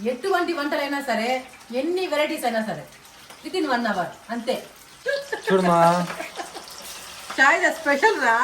ఎటువంటి వంటలైనా సరే ఎన్ని వెరైటీస్ అయినా సరే విత్ ఇన్ 1 అవర్ అంతే. చూడమా చాయ్ స్పెషల్ రా.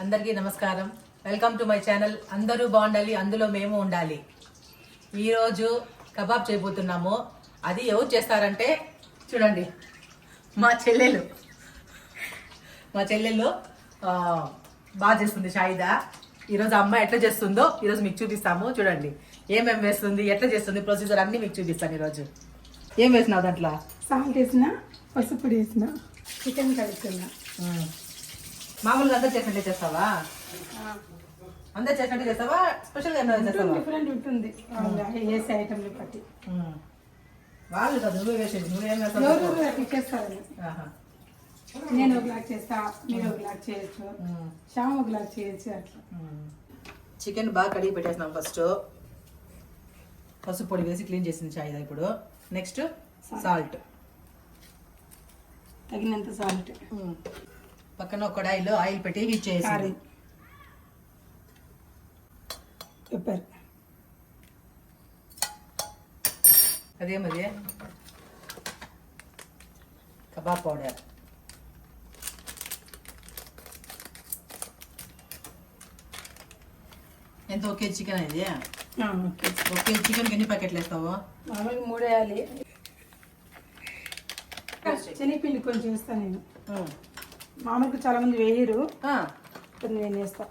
అందరికీ నమస్కారం, వెల్కమ్ టు మై ఛానల్. అందరూ బాగుండాలి, అందులో మేము ఉండాలి. ఈరోజు కబాబ్ చేయబోతున్నాము. అది ఎవరు చేస్తారంటే చూడండి, మా చెల్లెలు బాగా చేస్తుంది షాయిదా. ఈరోజు అమ్మ ఎట్లా చేస్తుందో ఈరోజు మీకు చూపిస్తాము. చూడండి ఏమేమి వేస్తుంది, ఎట్లా చేస్తుంది, ప్రొసీజర్ అన్ని మీకు చూపిస్తాను. ఈరోజు ఏం వేసినావు దాంట్లో? సాల్ట్ వేసిన, పసుపు పొడి వేసిన, చికెన్ కలుపుతున్నా. మామూలుగా అందరు చేసినట్టే చేస్తావా? అందరు చేసినట్టే చేస్తావా? స్పెషల్గా ఏమైనా చేస్తావా? డిఫరెంట్ ఉంటుంది వేసే ఐటమ్ని బట్టి. వాళ్ళు కదా నువ్వే వేసేది, నువ్వేం ఎవరు వేస్తావు? ఇచ్చేస్తారు. నేను ఒక లాగ్ చేస్తా, మీరు ఒక లాగ్ చేయొచ్చు, శ్యామ్ ఒక లాగ్ చేయొచ్చు. అట్లా చికెన్ బాగా కడిగి పెట్టేసినాం. ఫస్ట్ పసుపు పొడి వేసి క్లీన్ చేసింది షాయిదా. ఇప్పుడు నెక్స్ట్ సాల్ట్, తగినంత సాల్ట్. పక్కన ఒక కడాయిలో ఆయిల్ పెట్టి హీట్ చేసి పెప్పర్, అదేమది కబాబ్ పౌడర్, ఎంత ఒక కేజీ చికెన్ ఇది? ఒక కేజీ చికెన్కి ఎన్ని ప్యాకెట్లు వేస్తావు? మామూలుగా 3 వేయాలి. శనగపిండి కొంచెం వేస్తాను నేను. మామూలుగా చాలా మంది వేయరు, కొన్ని నేను వేస్తా.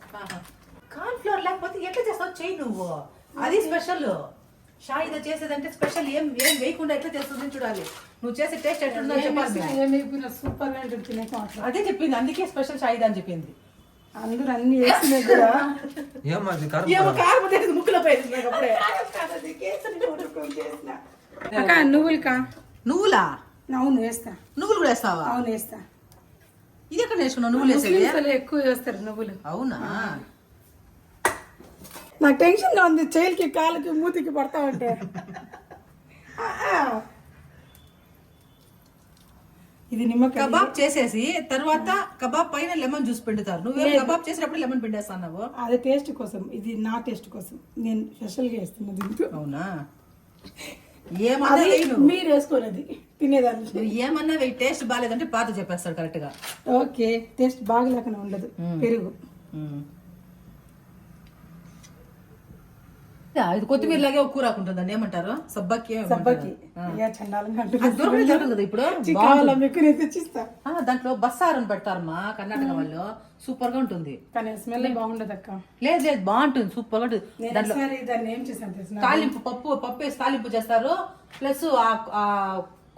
కార్న్ ఫ్లోర్ లేకపోతే ఎట్లా చేస్తావు? చెయ్యి నువ్వు, అది స్పెషల్. షాయిదా చేసేదంటే స్పెషల్. ఏం ఏం వేయకుండా ఎట్లా చేస్తుంది చూడాలి. నువ్వు చేసే టేస్ట్ ఎట్లుందో చెప్పాలి. సూపర్ గా ఉంటుంది తినేక. అదే చెప్పింది, అందుకే స్పెషల్ షాయిదా అని చెప్పింది. అందరూ అన్ని వేసినాయి కూడా. ముక్కులో అక్క నువ్వులకా? నువ్వులా? అవును వేస్తా. నువ్వులు కూడా వేస్తావా? అవును వేస్తా. ఇది ఎక్కడ నేర్చుకున్నావు నువ్వులు వేసేది? ఎక్కువ వేస్తారు నువ్వులు. అవునా? నాకు టెన్షన్ గా ఉంది, చేయికి కాళ్ళకి మూతికి పడతా ఉంటే. ఇది నిమ్మకాయ. కబాబ్ చేసేసి తర్వాత కబాబ్ పైన లెమన్ జ్యూస్ పిండుతారు. నువ్వే కబాబ్ చేసేటప్పుడు లెమన్ పిండేస్తావు. అది టేస్ట్ కోసం, ఇది నా టేస్ట్ కోసం నేను స్పెషల్ గా వేస్తున్నా దీంతో. అవునా? ఏమన్నా మీరు వేసుకోలేదు తినేదాన్ని. నువ్వు ఏమన్నా టేస్ట్ బాగాలేదంటే పాత చెప్పేస్తాడు కరెక్ట్ గా. ఓకే, టేస్ట్ బాగలేకనే ఉండదు. పెరుగు, ఇది కొత్తిమీర లాగే ఒక కూర ఉంటుందండి, ఏమంటారు? సబ్బకి. సబ్బకి దొరకదు కదా ఇప్పుడు. మీకు నేను తెచ్చిస్తా. దాంట్లో బస్సారు అని పెడతారమ్మా కర్ణాటక వాళ్ళు, సూపర్ గా ఉంటుంది. కానీ స్మెల్ బాగుండదు అక్క. లేదు లేదు, బాగుంటుంది, సూపర్ గా ఉంటుంది. దాంట్లో దాన్ని ఏం చేసాను తెలిసిన, తాలింపు పప్పు వేసి తాలింపు చేస్తారు, ప్లస్ ఆ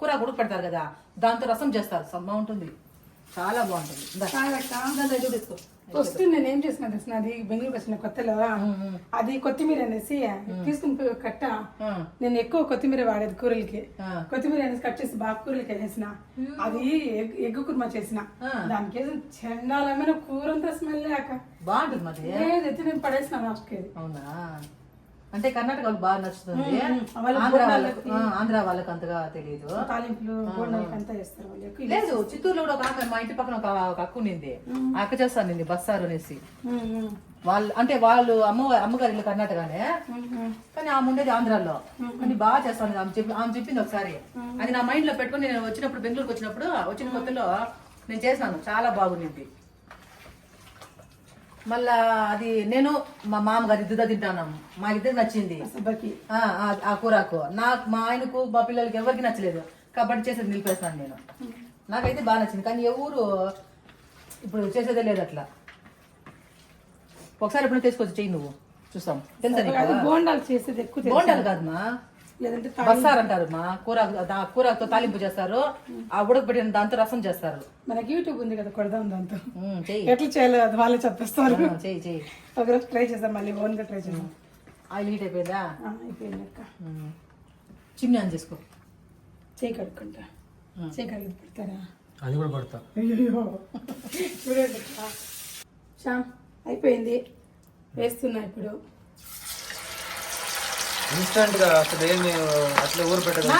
కూర కూడా పెడతారు కదా, దాంతో రసం చేస్తారు. బాగుంటుంది, చాలా బాగుంటుంది. తీసుకో. ఫస్ట్ నేను ఏం చేసిన తెలిసిన, అది బెంగళూరుకి వచ్చిన కొత్తలో అది కొత్తిమీర అనేసి తీసుకుని కట్ట. నేను ఎక్కువ కొత్తిమీర వాడేది కూరలకి. కొత్తిమీర అనేసి కట్ చేసి బాగా కూరలకి వేసిన. అది ఎగ్గు కుర్మా చేసిన. దానికి చండాలమైన కూర అంతా స్మెల్ లేక బాగుంటుంది. మరి ఏదైతే నేను పడేసిన లాస్ట్కి. అవునా? అంటే కర్ణాటక వాళ్ళకి బాగా నచ్చుతుంది, ఆంధ్ర వాళ్ళకి అంతగా తెలియదు. తాలింపులు అంతా వేస్తారు వాళ్ళు. లేదు, చిత్తూరులో కూడా ఒక ఆమె, మా ఇంటి పక్కన ఒక అక్క ఉండింది, ఆ అక్క చేస్తాను బస్సారు అనేసి. వాళ్ళు అంటే వాళ్ళు అమ్మగారి ఇల్లు కర్ణాటకనే, కానీ ఆమె ఉండేది ఆంధ్రాలో. కానీ బాగా చేస్తాను ఆమె చెప్పింది ఒకసారి. అది నా మైండ్ లో పెట్టుకుని నేను వచ్చినప్పుడు, బెంగళూరుకి వచ్చిన కొత్తలో నేను చేశాను, చాలా బాగుంది. మళ్ళా అది నేను మా మామగారు ఇద్దరు తింటాను, మా ఇద్దరు నచ్చింది ఆ కూరకు. నాకు, మా ఆయనకు, మా పిల్లలకి ఎవరికి నచ్చలేదు కాబట్టి చేసేది నిలిపేస్తాను నేను. నాకైతే బాగా నచ్చింది, కానీ ఎవరు ఇప్పుడు చేసేదే లేదు అట్లా. ఒకసారి ఎప్పుడైనా తీసుకొచ్చి చెయ్యి, నువ్వు చూస్తాం. తెలుసా? బోండాలు చేసేది ఎక్కువ. బోండాలు కాదమ్మా, బస్సారు అంటారు. మా కూరతో తాలింపు చేస్తారు, ఆ ఉడకబెట్టిన దాంతో రసం చేస్తారు. మనకి యూట్యూబ్ ఉంది కదా, కొడదాం దాంతో. చెయ్యి, ఎట్లా చేయాలో అది వాళ్ళే చెప్పేస్తారు. చెయ్యి. ఒకరోజు ట్రై చేద్దాం, మళ్ళీ ఓన్ గా ట్రై చేద్దాం. ఆయిల్ హీట్ అయిపోయిందా? అయిపోయింది అక్క. చిమ్ని ఆన్ చేసుకో. చేయి కడుక్కుంటా. చేయి కడిగి పెడతారా? అది కూడా పడతా. అయ్యో చూడండి శ్యామ్, అయిపోయింది. వేస్తున్నా ఇప్పుడు. ఇన్స్టెంట్ గా అసలు ఏమి అట్లా ఊరు పెట్టాలా?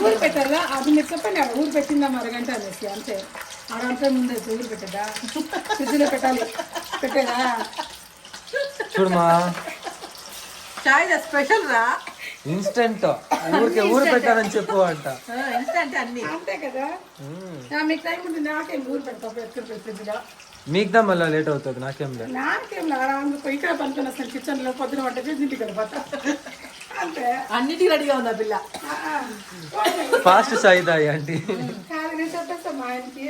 ఊరు పెట్టాలా? అది మీరు చెప్పండి, ఊరు పెట్టిందా 1 గంట అనేసి అంతే. ఆడంతా ముందే ఊరు పెట్టదా ఫ్రిడ్జ్లో పెట్టాలి పెట్టేదా చూడమా చాయ్ స్పెషల్ రా. ఇన్స్టెంట్ ఊరికే ఊరు పెట్టానని చెప్పు అంట. ఇన్స్టెంట్ అన్ని అంతే కదా. మీకు టైం ఉంటుంది నాకేం ఊరు పెడతావు ఎత్తుకు ఫ్రిడ్జ్లో. మీకుదా మళ్ళీ లేట్ అవుతుంది, నాకేం లేదు. నాకేం ఆరాంగా ఇక్కడ పనుకొని వస్తాను కిచెన్లో పొద్దున వంట చేసి ఇంటికి వెళ్ళిపోతా అంతే. అన్నిటికీ రెడీగా ఉందా పిల్ల. Fast Saida aunty. కాదు నేను చెప్పేస్తాను మా ఆయనకి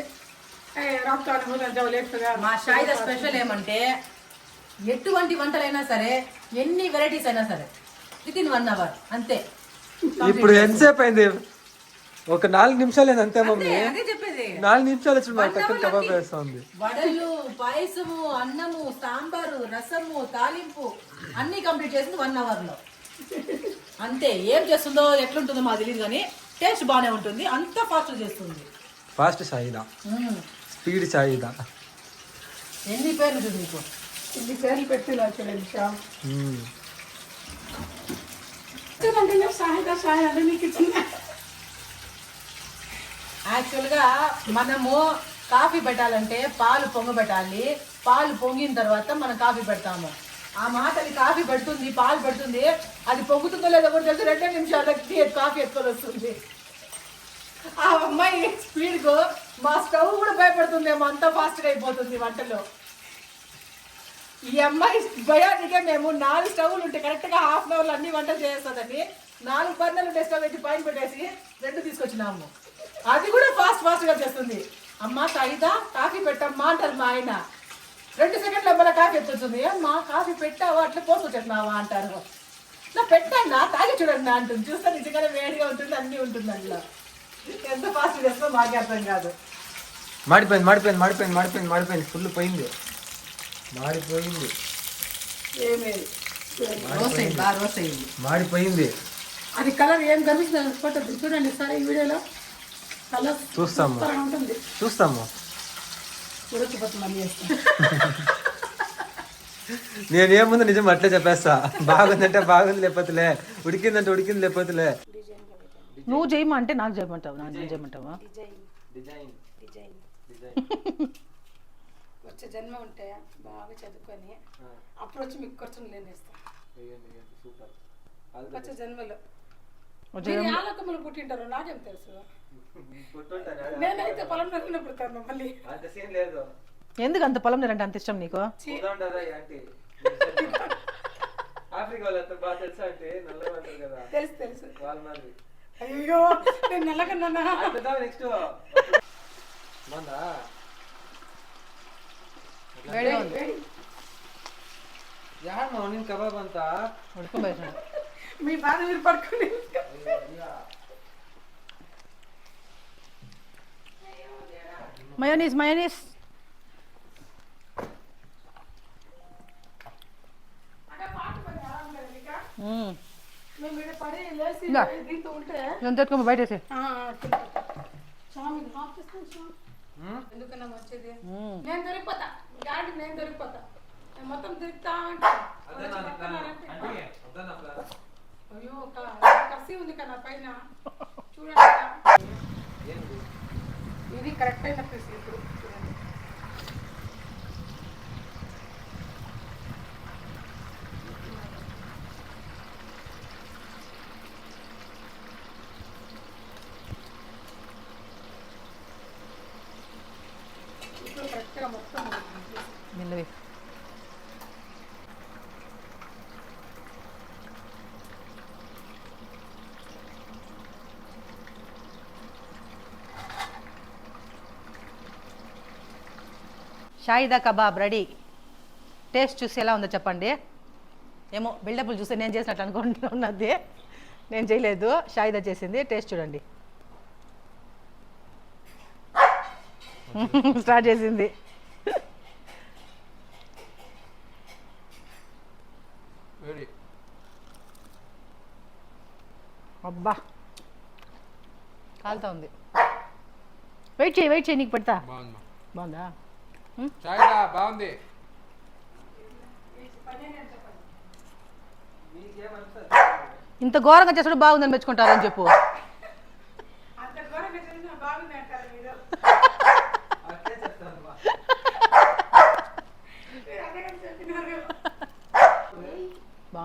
రాప్తాను లేట్గా. మా షాయిద స్పెషల్ ఏమంటే ఎటువంటి వంటలైనా సరే, ఎన్ని వెరైటీస్ అయినా సరే విత్ ఇన్ 1 hour అంతే. ఇప్పుడు ఎంతసేపు అయింది? ఒక 4 నిమిషాలు అంతే మమ్మీ. అదే చెప్పేది. 4 నిమిషాలు వచ్చి మా టక్కన కబాబ్ వేస్తుంది. వడలు, పాయసము, అన్నము, సాంబారు, రసము, తాలింపు అన్ని కంప్లీట్ చేసింది 1 hour లో అంతే. ఏం చేస్తుందో ఎట్లుంటుందో మాకు తెలియదు కానీ టేస్ట్ బాగానే ఉంటుంది. అంత ఫాస్ట్ చేస్తుంది. Fast Saida, speed Saida. ఎన్ని పేర్లు చూడు నీకు. ఇన్ని పేర్లు పెట్టి చూడండి సాయిదా సాయి నీకు ఇచ్చింది. యాక్చువల్గా మనము కాఫీ పెట్టాలంటే పాలు పొంగబెట్టాలి. పాలు పొంగిన తర్వాత మనం కాఫీ పెడతాము. ఆ మాటని కాఫీ పెడుతుంది, పాలు పెడుతుంది, అది పొంగుతుందో లేదో కూడా తెలిసి 2 నిమిషాలకి కాఫీ ఎత్తుకొని వస్తుంది. ఆ అమ్మాయి స్పీడ్కు మా స్టవ్ కూడా భయపడుతుందేమో, అంత ఫాస్ట్గా అయిపోతుంది వంటలో. ఈ అమ్మాయి భయానికే మేము 4 స్టవ్లు ఉంటే కరెక్ట్గా ½ అవర్లో అన్ని వంటలు చేస్తుందని 4 బర్నర్లు ఉంటే స్టవ్ పెట్టి పైన పెట్టేసి 2 తీసుకొచ్చినాము. అది కూడా ఫాస్ట్గా చేస్తుంది. అమ్మ సాయిదా కాఫీ పెట్టమ్మా అంటారు మా ఆయన. 2 సెకండ్ల అమ్మ కాఫీ ఎత్తుతుంది. అమ్మా కాఫీ పెట్టావా అట్లా పోసుకొచ్చేస్తున్నావా అంటారు. నా పెట్టాను తాగి చూడండి అంటుంది. చూస్తే నిజంగానే వేడిగా ఉంటుంది, అన్నీ ఉంటుంది అందులో. ఎంత ఫాస్ట్ చేస్తుందో మాకే అర్థం కాదు. మాడిపోయింది మాడిపోయింది మాడిపోయింది మాడిపోయింది మాడిపోయింది ఫుల్ పోయింది, మాడిపోయింది, మాడిపోయింది. అది కలర్ ఏం కనిపిస్తుంది చూడండి సార్ ఈ వీడియోలో. కలర్ చూస్తాము ఉంటుంది, చూస్తాము. ఉడకపోతుంది. నేనేముంది నిజం అట్లే చెప్పేస్తా. బాగుందంటే బాగుంది, లేకపోతేలే. ఉడికిందంటే ఉడికింది, లేకపోతేలే. నువ్వు చేయమా అంటే నాకు చేయమంటావు, నాకు చేయమంటావా? వచ్చే జన్మ ఉంటే బాగా చదువుకొని అప్పుడు వచ్చి మీకు ఖర్చులు నేనేస్తాను. వచ్చే జన్మలో ఆలోకములు పుట్టింటారు నాకేం తెలుసు. నేనైతే పొలం నరికిన పుడతాను మళ్ళీ. ఎందుకు అంత పొలం అంటే అంత ఇష్టం నీకు? తెలుసు తెలుసు. అయ్యో నేను నల్లకన్నా. కబాబ్ అంతా మీ బాధ మీరు పడుకోండి. మయోనీస్ మయోనీస్ బయటేసి ఎందుకన్నా వచ్చేది నేను దొరికిపోతా. గాడి నేను దొరికిపోతా. నేను మొత్తం తిరుగుతా ఉంటాను. అయ్యో కసి ఉంది కదా పైన చూడండి. ఇది కరెక్ట్ అయిన పీస్ ఇప్పుడు చూడండి. ఇప్పుడు కరెక్ట్గా మొత్తం నిన్నవి షాయిదా కబాబ్ రెడీ. టేస్ట్ చూసి ఎలా ఉందో చెప్పండి. ఏమో బిల్డప్లు చూస్తే నేను చేసినట్టు అనుకుంటున్నది, నేను చేయలేదు, షాయిదా చేసింది. టేస్ట్ చూడండి. స్టార్ట్ చేసింది. అబ్బా కాలుతా ఉంది. వెయిట్ చేయి నీకు పెడతా. బాగుందా? బాగుంది. ఇంత ఘోరంగా చేస్తాడు బాగుందని మెచ్చుకుంటారని చెప్పు.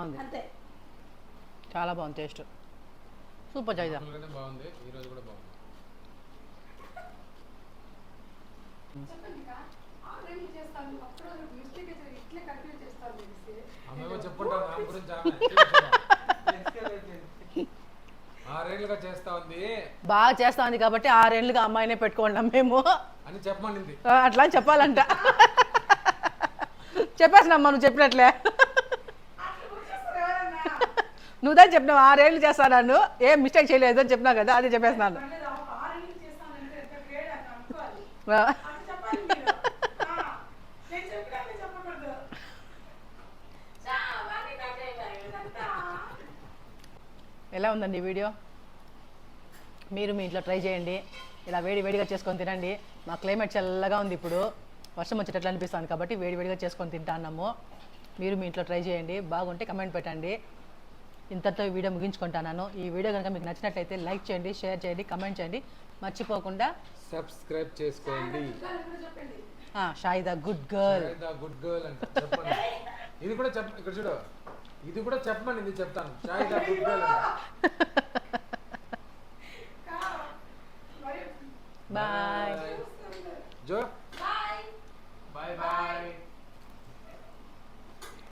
బాగుంది, అంతే. చాలా బాగుంది టేస్ట్. సూపర్ జాయిదా. బాగుంది, ఈ రోజు కూడా బాగుంది. చెప్పుకుంటాను నా గురించి ఆరేళ్ళుగా చేస్తా ఉంది, బాగా చేస్తా ఉంది కాబట్టి 6 ఏళ్ళుగా అమ్మాయినే పెట్టుకున్నాం మేము అని చెప్పమనింది. అట్లా చెప్పాలంట. చెప్పేసినమ్మా నువ్వు చెప్పినట్లే. నువ్వు దాన్ని చెప్పినావు 6 ఏళ్ళు చేస్తాను నన్ను, ఏం మిస్టేక్ చేయలేదు అని చెప్పినావు కదా, అది చెప్పేసినాను. ఎలా ఉందండి ఈ వీడియో? మీరు మీ ఇంట్లో ట్రై చేయండి, ఇలా వేడిగా చేసుకొని తినండి. మా క్లైమేట్ చల్లగా ఉంది, ఇప్పుడు వర్షం వచ్చేటట్లు అనిపిస్తుంది కాబట్టి వేడిగా చేసుకొని తింటాన్నాము. మీరు మీ ఇంట్లో ట్రై చేయండి, బాగుంటే కమెంట్ పెట్టండి. ఇంతతో ఈ వీడియో ముగించుకుంటాను. ఈ వీడియో కనుక మీకు నచ్చినట్లయితే లైక్ చేయండి, షేర్ చేయండి, కమెంట్ చేయండి, మర్చిపోకుండా సబ్స్క్రైబ్ చేసుకోండి. షాయిదా గుడ్ గర్ల్. గుడ్ గర్ల్ అంటే చెప్పండి. ఇది కూడా చెప్ప, ఇక్కడ చూడు, ఇది కూడా చెప్పమని చెప్తాను. షాయిదా గుడ్ గర్ల్.